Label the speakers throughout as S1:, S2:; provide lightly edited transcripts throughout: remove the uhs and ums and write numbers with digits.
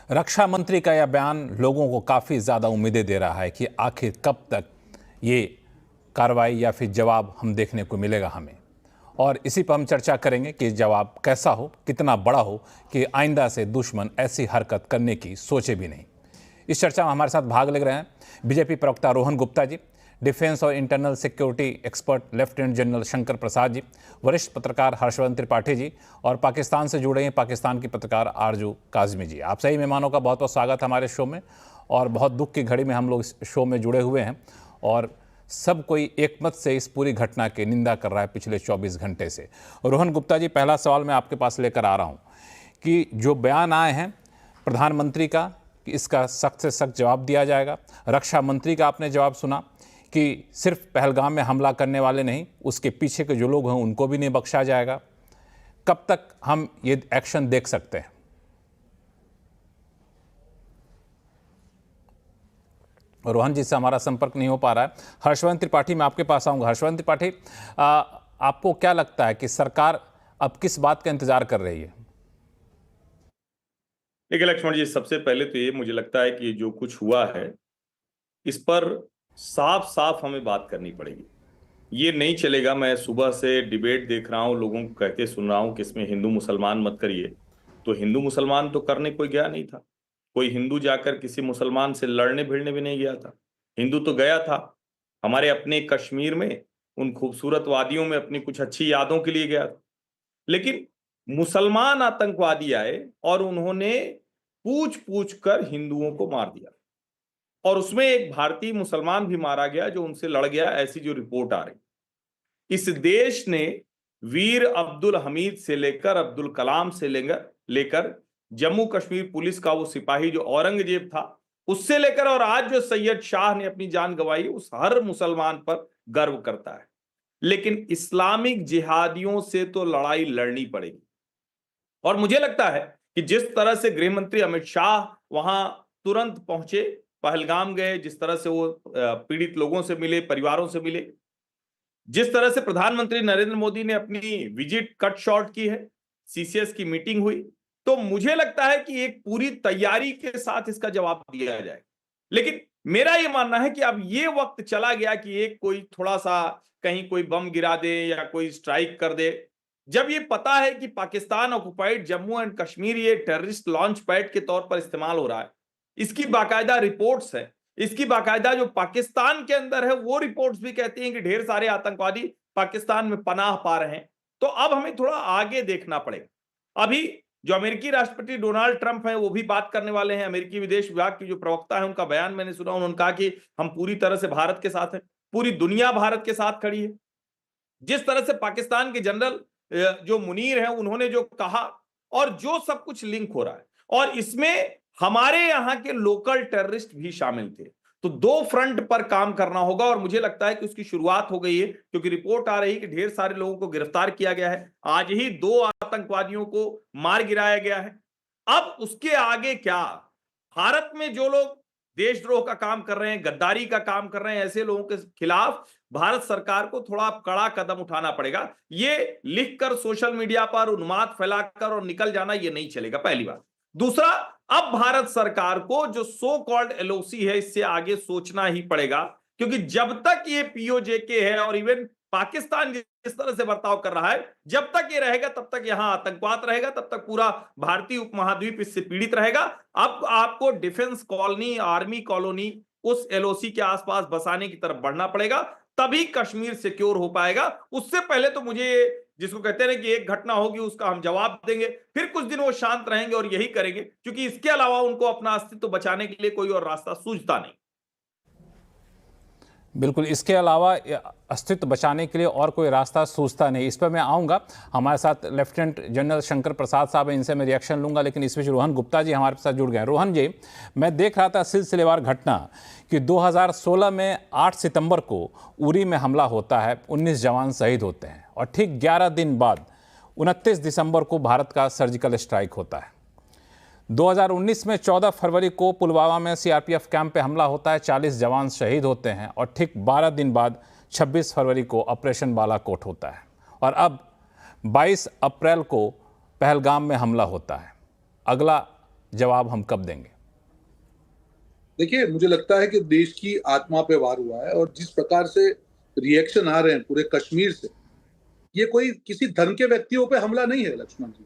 S1: रक्षा मंत्री का यह बयान लोगों को काफ़ी ज़्यादा उम्मीदें दे रहा है कि आखिर कब तक ये कार्रवाई या फिर जवाब हम देखने को मिलेगा हमें। और इसी पर हम चर्चा करेंगे कि जवाब कैसा हो, कितना बड़ा हो कि आइंदा से दुश्मन ऐसी हरकत करने की सोचे भी नहीं। इस चर्चा में हमारे साथ भाग ले रहे हैं बीजेपी प्रवक्ता रोहन गुप्ता जी, डिफेंस और internal security expert lieutenant general Shankar Prasad ji, वरिष्ठ पत्रकार हर्षवर्धन त्रिपाठी जी और पाकिस्तान से जुड़े हैं पाकिस्तान की पत्रकार आरजू काजमी जी। आप सही मेहमानों का बहुत बहुत स्वागत हमारे शो में। और बहुत दुख की घड़ी में हम लोग इस शो में जुड़े हुए हैं और सब कोई एकमत से इस पूरी घटना की निंदा कर रहा है पिछले 24 घंटे से। रोहन गुप्ता जी, पहला सवाल मैं आपके पास लेकर आ रहा हूँ कि जो बयान आए हैं प्रधानमंत्री का कि इसका सख्त से सख्त जवाब दिया जाएगा, रक्षा मंत्री का आपने जवाब सुना कि सिर्फ पहलगाम में हमला करने वाले नहीं, उसके पीछे के जो लोग हैं उनको भी नहीं बख्शा जाएगा। कब तक हम ये एक्शन देख सकते हैं? रोहन जी से हमारा संपर्क नहीं हो पा रहा है। हर्षवर्धन त्रिपाठी, मैं आपके पास आऊंगा। हर्षवर्धन त्रिपाठी, आपको क्या लगता है कि सरकार अब किस बात का इंतजार कर रही है?
S2: देखिए लक्ष्मण जी, सबसे पहले तो ये मुझे लगता है कि जो कुछ हुआ है इस पर साफ साफ हमें बात करनी पड़ेगी। ये नहीं चलेगा। मैं सुबह से डिबेट देख रहा हूं, लोगों को कहते सुन रहा हूं कि इसमें हिंदू मुसलमान मत करिए। तो हिंदू मुसलमान तो करने कोई गया नहीं था। कोई हिंदू जाकर किसी मुसलमान से लड़ने भिड़ने भी नहीं गया था। हिंदू तो गया था हमारे अपने कश्मीर में, उन खूबसूरत वादियों में अपनी कुछ अच्छी यादों के लिए गया था। लेकिन मुसलमान आतंकवादी आए और उन्होंने पूछ पूछ कर हिंदुओं को मार दिया, और उसमें एक भारतीय मुसलमान भी मारा गया जो उनसे लड़ गया, ऐसी जो रिपोर्ट आ रही। इस देश ने वीर अब्दुल हमीद से लेकर अब्दुल कलाम से लेकर जम्मू कश्मीर पुलिस का वो सिपाही जो औरंगजेब था उससे लेकर और आज जो सैयद शाह ने अपनी जान गंवाई, उस हर मुसलमान पर गर्व करता है। लेकिन इस्लामिक जिहादियों से तो लड़ाई लड़नी पड़ेगी। और मुझे लगता है कि जिस तरह से गृह मंत्री अमित शाह वहां तुरंत पहुंचे, पहलगाम गए, जिस तरह से वो पीड़ित लोगों से मिले, परिवारों से मिले, जिस तरह से प्रधानमंत्री नरेंद्र मोदी ने अपनी विजिट कट शॉर्ट की है, सीसीएस की मीटिंग हुई, तो मुझे लगता है कि एक पूरी तैयारी के साथ इसका जवाब दिया जाए। लेकिन मेरा यह मानना है कि अब ये वक्त चला गया कि एक कोई थोड़ा सा कहीं कोई बम गिरा दे या कोई स्ट्राइक कर दे। जब ये पता है कि पाकिस्तान ऑक्युपाइड जम्मू एंड कश्मीर ये टेररिस्ट लॉन्च पैड के तौर पर इस्तेमाल हो रहा है, इसकी बाकायदा रिपोर्ट्स है, इसकी बाकायदा जो पाकिस्तान के अंदर है वो रिपोर्ट्स भी कहती हैं कि ढेर सारे आतंकवादी पाकिस्तान में पनाह पा रहे हैं। तो अब हमें थोड़ा आगे देखना पड़ेगा। अभी जो अमेरिकी राष्ट्रपति डोनाल्ड ट्रंप हैं वो भी बात करने वाले हैं। अमेरिकी विदेश विभाग की जो प्रवक्ता है उनका बयान मैंने सुना, उन्होंने कहा कि हम पूरी तरह से भारत के साथ हैं, पूरी दुनिया भारत के साथ खड़ी है। जिस तरह से पाकिस्तान के जनरल जो मुनीर हैं उन्होंने जो कहा, और जो सब कुछ लिंक हो रहा है, और इसमें हमारे यहां के लोकल टेररिस्ट भी शामिल थे। तो दो फ्रंट पर काम करना होगा और मुझे लगता है कि उसकी शुरुआत हो गई है, क्योंकि रिपोर्ट आ रही है कि ढेर सारे लोगों को गिरफ्तार किया गया है। आज ही 2 आतंकवादियों को मार गिराया गया है। अब उसके आगे क्या? भारत में जो लोग देशद्रोह का काम कर रहे हैं, गद्दारी का काम कर रहे हैं, ऐसे लोगों के खिलाफ भारत सरकार को थोड़ा कड़ा कदम उठाना पड़ेगा। ये लिखकर सोशल मीडिया पर उन्माद फैलाकर और निकल जाना ये नहीं चलेगा, पहली बात। दूसरा, अब भारत सरकार को जो सो कॉल्ड एलओसी है इससे आगे सोचना ही पड़ेगा, क्योंकि जब तक ये पीओजेके है और इवन पाकिस्तान जिस तरह से बर्ताव कर रहा है, जब तक ये रहेगा तब तक यहां आतंकवाद रहेगा, तब तक पूरा भारतीय उपमहाद्वीप इससे पीड़ित रहेगा। अब आपको डिफेंस कॉलोनी, आर्मी कॉलोनी उस एलओसी के आसपास बसाने की तरफ बढ़ना पड़ेगा, तभी कश्मीर सिक्योर हो पाएगा। उससे पहले तो मुझे, जिसको कहते हैं कि एक घटना होगी उसका हम जवाब देंगे, फिर कुछ दिन वो शांत रहेंगे और यही करेंगे, क्योंकि इसके अलावा उनको अपना अस्तित्व बचाने के लिए कोई और रास्ता सूझता नहीं।
S1: बिल्कुल, इसके अलावा अस्तित्व बचाने के लिए और कोई रास्ता सूझता नहीं। इस पर मैं आऊँगा। हमारे साथ लेफ्टिनेंट जनरल शंकर प्रसाद साहब हैं, इनसे मैं रिएक्शन लूँगा, लेकिन इस बीच रोहन गुप्ता जी हमारे साथ जुड़ गए। रोहन जी, मैं देख रहा था सिलसिलेवार घटना कि 2016 में 8 सितंबर को उरी में हमला होता है, 19 जवान शहीद होते हैं, और ठीक 11 दिन बाद 29 दिसंबर को भारत का सर्जिकल स्ट्राइक होता है। 2019 में 14 फरवरी को पुलवामा में सीआरपीएफ कैंप पे हमला होता है, 40 जवान शहीद होते हैं, और ठीक 12 दिन बाद 26 फरवरी को ऑपरेशन बालाकोट होता है, और अब 22 अप्रैल को पहलगाम में हमला होता है। अगला जवाब हम कब देंगे?
S3: देखिए, मुझे लगता है कि देश की आत्मा पे वार हुआ है और जिस प्रकार से रिएक्शन आ रहे हैं पूरे कश्मीर से, ये कोई किसी धर्म के व्यक्तियों पे हमला नहीं है लक्ष्मण जी।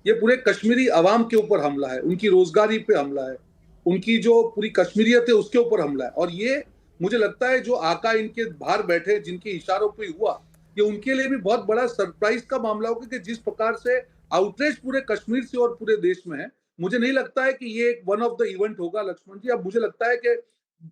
S3: ये पूरे कश्मीरी अवाम के ऊपर हमला है, उनकी रोजगारी पे हमला है, उनकी जो पूरी कश्मीरियत है उसके ऊपर हमला है। और ये मुझे लगता है जो आका इनके बाहर बैठे जिनके इशारों पे हुआ, ये उनके लिए भी बहुत बड़ा सरप्राइज का मामला होगा कि जिस प्रकार से आउटरीच पूरे कश्मीर से और पूरे देश में है, मुझे नहीं लगता है कि ये एक वन ऑफ द इवेंट होगा लक्ष्मण जी। अब मुझे लगता है कि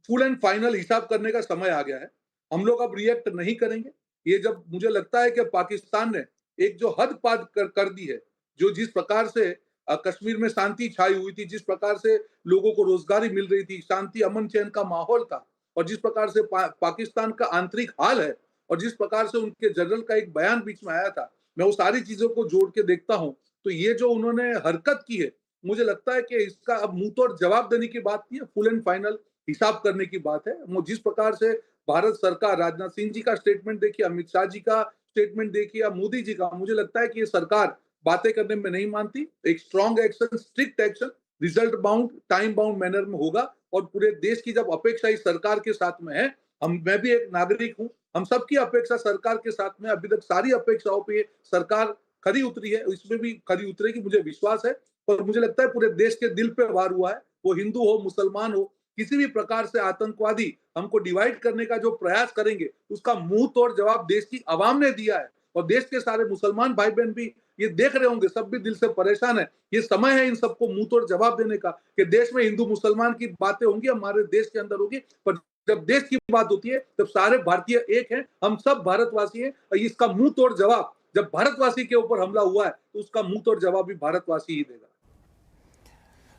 S3: फुल एंड फाइनल हिसाब करने का समय आ गया है। हम लोग अब रिएक्ट नहीं करेंगे। ये जब मुझे लगता है कि पाकिस्तान ने एक जो हद पार कर दी है, जो जिस प्रकार से कश्मीर में शांति छाई हुई थी, जिस प्रकार से लोगों को रोजगारी मिल रही थी, शांति अमन चैन का माहौल था, और जिस प्रकार से पाकिस्तान का आंतरिक हाल है, और जिस प्रकार से उनके जनरल का एक बयान बीच में आया था, मैं वो सारी चीजों को जोड़ के देखता हूं, तो ये जो उन्होंने हरकत की है, मुझे लगता है कि इसका अब मुंह तोड़ जवाब देने की बात नहीं है, फुल एंड फाइनल हिसाब करने की बात है। जिस प्रकार से भारत सरकार, राजनाथ सिंह जी का स्टेटमेंट देखिए, अमित शाह जी का स्टेटमेंट देखिए या मोदी जी का, मुझे लगता है कि ये सरकार बातें करने में नहीं मानती। एक strong action, strict action, result bound, time bound manner में होगा। और पूरे देश की जब अपेक्षा इस सरकार के साथ में है, मैं भी एक नागरिक हूं, हम सबकी अपेक्षा सरकार के साथ में, अभी तक सारी अपेक्षाओं पे सरकार खरी उतरी है, इसमें भी खरी उतरेगी, मुझे विश्वास है। पर मुझे लगता है पूरे देश के दिल पे वार हुआ है, वो हिंदू हो, मुसलमान हो, किसी भी प्रकार से आतंकवादी हमको डिवाइड करने का जो प्रयास करेंगे, उसका मुंह तोड़ जवाब देश की आवाम ने दिया है। और देश के सारे मुसलमान भाई बहन भी ये देख रहे होंगे, सब भी दिल से परेशान है। ये समय है इन सबको मुंह तोड़ जवाब देने का कि देश में हिंदू मुसलमान की बातें होंगी, हमारे देश के अंदर होगी, पर जब देश की बात होती है तब सारे भारतीय एक हैं, हम सब भारतवासी हैं। और इसका मुंह तोड़ जवाब जब भारतवासी के ऊपर हमला हुआ है, तो उसका मुंह तोड़ जवाब भी भारतवासी ही देगा।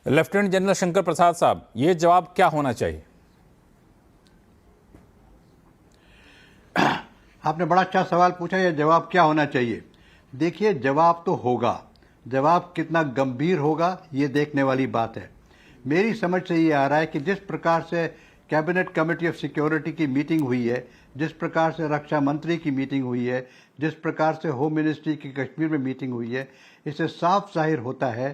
S1: लेफ्टिनेंट जनरल शंकर प्रसाद साहब, ये जवाब क्या होना चाहिए?
S4: आपने बड़ा अच्छा सवाल पूछा, ये जवाब क्या होना चाहिए। देखिए, जवाब तो होगा, जवाब कितना गंभीर होगा ये देखने वाली बात है। मेरी समझ से ये आ रहा है कि जिस प्रकार से कैबिनेट कमेटी ऑफ सिक्योरिटी की मीटिंग हुई है, जिस प्रकार से रक्षा मंत्री की मीटिंग हुई है, जिस प्रकार से होम मिनिस्ट्री की कश्मीर में मीटिंग हुई है, इससे साफ जाहिर होता है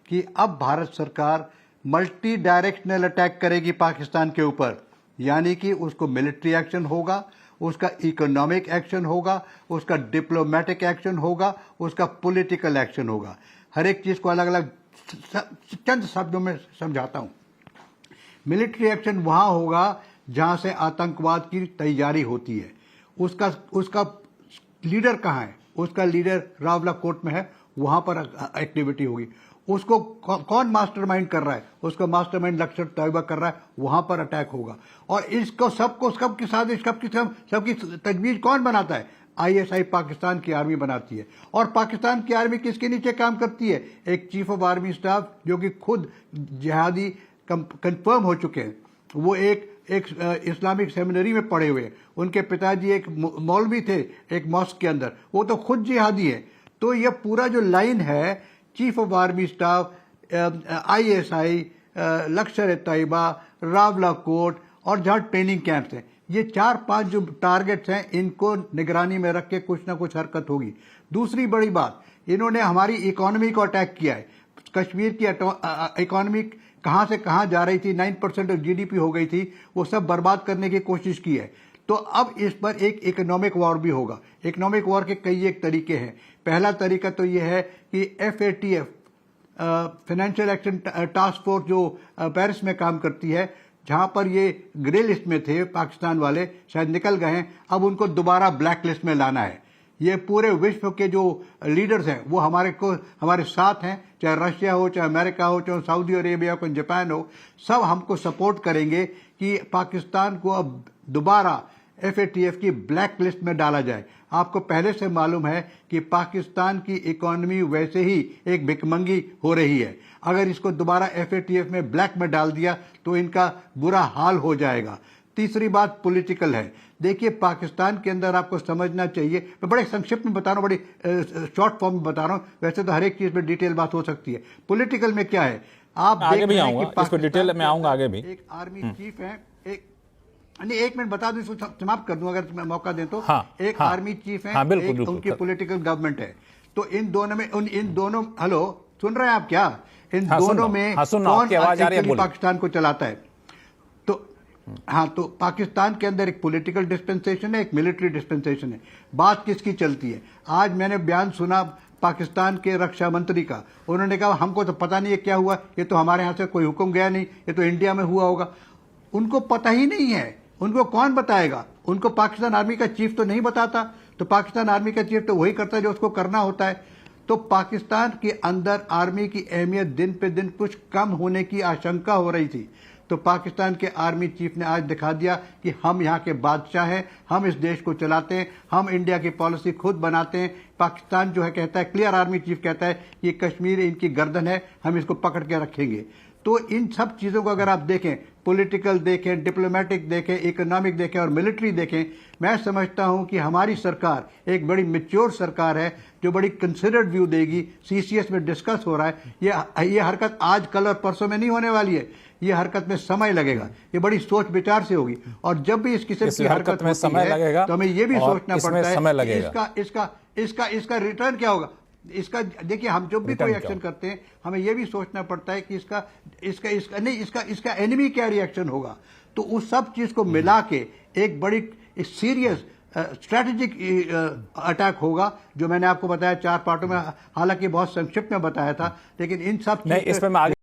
S4: कि अब भारत सरकार मल्टी डायरेक्शनल अटैक करेगी पाकिस्तान के ऊपर। यानी कि उसको मिलिट्री एक्शन होगा, उसका इकोनॉमिक एक्शन होगा, उसका डिप्लोमेटिक एक्शन होगा, उसका पॉलिटिकल एक्शन होगा। हर एक चीज को अलग अलग चंद शब्दों में समझाता हूं। मिलिट्री एक्शन वहां होगा जहां से आतंकवाद की तैयारी होती है। उसका लीडर कहां है? उसका लीडर रावलाकोट में है, वहां पर एक्टिविटी होगी। उसको कौन मास्टरमाइंड कर रहा है? उसका मास्टरमाइंड लश्कर तैयबा कर रहा है, वहां पर अटैक होगा। और इसको सबकी साजिश, सबकी तजवीज कौन बनाता है? आईएसआई पाकिस्तान की आर्मी बनाती है। और पाकिस्तान की आर्मी किसके नीचे काम करती है? एक चीफ ऑफ आर्मी स्टाफ जो कि खुद जिहादी कंफर्म हो चुके हैं। वो एक इस्लामिक सेमिनरी में पढ़े हुए हैं, उनके पिताजी एक मौलवी थे एक मॉस्क के अंदर, वो तो खुद जिहादी है। तो ये पूरा जो लाइन है, chief of army staff, ISI, लश्कर तैयबा, रावलाकोट और जहां ट्रेनिंग कैंप्स हैं, ये 4-5 जो टारगेट्स हैं, इनको निगरानी में रख के कुछ ना कुछ हरकत होगी। दूसरी बड़ी बात, इन्होंने हमारी इकोनॉमी को अटैक किया है। कश्मीर की इकोनॉमी कहां से कहां जा रही थी, 9% ऑफ जीडीपी हो गई थी, वो सब बर्बाद करने की कोशिश की है। तो अब इस पर एक इकोनॉमिक वॉर भी होगा। इकोनॉमिक वॉर के कई एक तरीके हैं। पहला तरीका तो ये है कि FATF, financial action task force, जो पेरिस में काम करती है, जहां पर ये ग्रे लिस्ट में थे पाकिस्तान वाले, शायद निकल गए हैं, अब उनको दोबारा ब्लैक लिस्ट में लाना है। ये पूरे विश्व के जो लीडर्स हैं वो हमारे साथ हैं, चाहे रशिया हो, चाहे अमेरिका हो, चाहे सऊदी अरेबिया हो, जापान हो, सब हमको सपोर्ट करेंगे कि पाकिस्तान को अब दोबारा FATF की ब्लैक लिस्ट में डाला जाए। आपको पहले से मालूम है कि पाकिस्तान की इकोनॉमी वैसे ही एक भिखमंगी हो रही है। अगर इसको दोबारा FATF में ब्लैक में डाल दिया तो इनका बुरा हाल हो जाएगा। तीसरी बात पॉलिटिकल है। देखिए, पाकिस्तान के अंदर आपको समझना चाहिए, मैं बड़े संक्षिप्त में बता रहा हूं, बड़ी शॉर्ट फॉर्म में बता रहा हूं, वैसे तो हर एक चीज में डिटेल बात हो सकती है। पॉलिटिकल में क्या है, आप
S1: आगे भी आऊंगा, इस पर डिटेल में आऊंगा आगे भी।
S4: एक आर्मी चीफ है, एक मिनट बता दूं, इसको समाप्त कर दूं अगर मौका दें तो। एक आर्मी चीफ है, एक उनकी पॉलिटिकल गवर्नमेंट है। तो इन दोनों में हेलो, सुन रहे हैं आप क्या? इन
S1: हाँ,
S4: दोनों में
S1: हाँ, सुन रहा हूं, आपकी आवाज आ रही है,
S4: actually
S1: बोलिए।
S4: पाकिस्तान को चलाता है? तो हाँ, तो पाकिस्तान के अंदर एक पॉलिटिकल डिस्पेंसेशन है, एक मिलिट्री डिस्पेंसेशन है। बात किसकी चलती है? आज मैंने बयान सुना पाकिस्तान के रक्षा मंत्री का, उन्होंने कहा हमको तो पता नहीं है क्या हुआ, ये तो हमारे यहाँ से कोई हुक्म गया नहीं, ये तो इंडिया में हुआ होगा। उनको पता ही नहीं है, उनको कौन बताएगा? उनको पाकिस्तान आर्मी का चीफ तो नहीं बताता, तो पाकिस्तान आर्मी का चीफ तो वही करता है जो उसको करना होता है। तो पाकिस्तान के अंदर आर्मी की अहमियत दिन पे दिन कुछ कम होने की आशंका हो रही थी। तो पाकिस्तान के आर्मी चीफ ने आज दिखा दिया कि हम यहाँ के बादशाह हैं, हम इस देश को चलाते हैं, हम इंडिया की पॉलिसी खुद बनाते हैं। पाकिस्तान जो है कहता है, क्लियर आर्मी चीफ कहता है कि कश्मीर इनकी गर्दन है, हम इसको पकड़ के रखेंगे। तो इन सब चीज़ों को अगर आप देखें, पॉलिटिकल देखें, डिप्लोमेटिक देखें, इकोनॉमिक देखें और मिलिट्री देखें, मैं समझता हूं कि हमारी सरकार एक बड़ी मैच्योर सरकार है जो बड़ी कंसिडर्ड व्यू देगी। सीसीएस में डिस्कस हो रहा है, ये हरकत आज कल और परसों में नहीं होने वाली है, ये हरकत में समय लगेगा, ये बड़ी सोच विचार से होगी। और जब भी इस किस्म की हरकत
S1: में समय लगेगा
S4: तो हमें ये भी सोचना पड़ता है कि इसका रिटर्न क्या होगा। इसका देखिए, हम जब भी कोई एक्शन करते हैं हमें यह भी सोचना पड़ता है कि इसका एनिमी क्या रिएक्शन होगा। तो उस सब चीज को मिला के एक बड़ी सीरियस स्ट्रैटेजिक अटैक होगा, जो मैंने आपको बताया 4 पार्टों में, हालांकि बहुत संक्षिप्त में बताया था, लेकिन इन सब
S1: नहीं, इस पे मैं आगे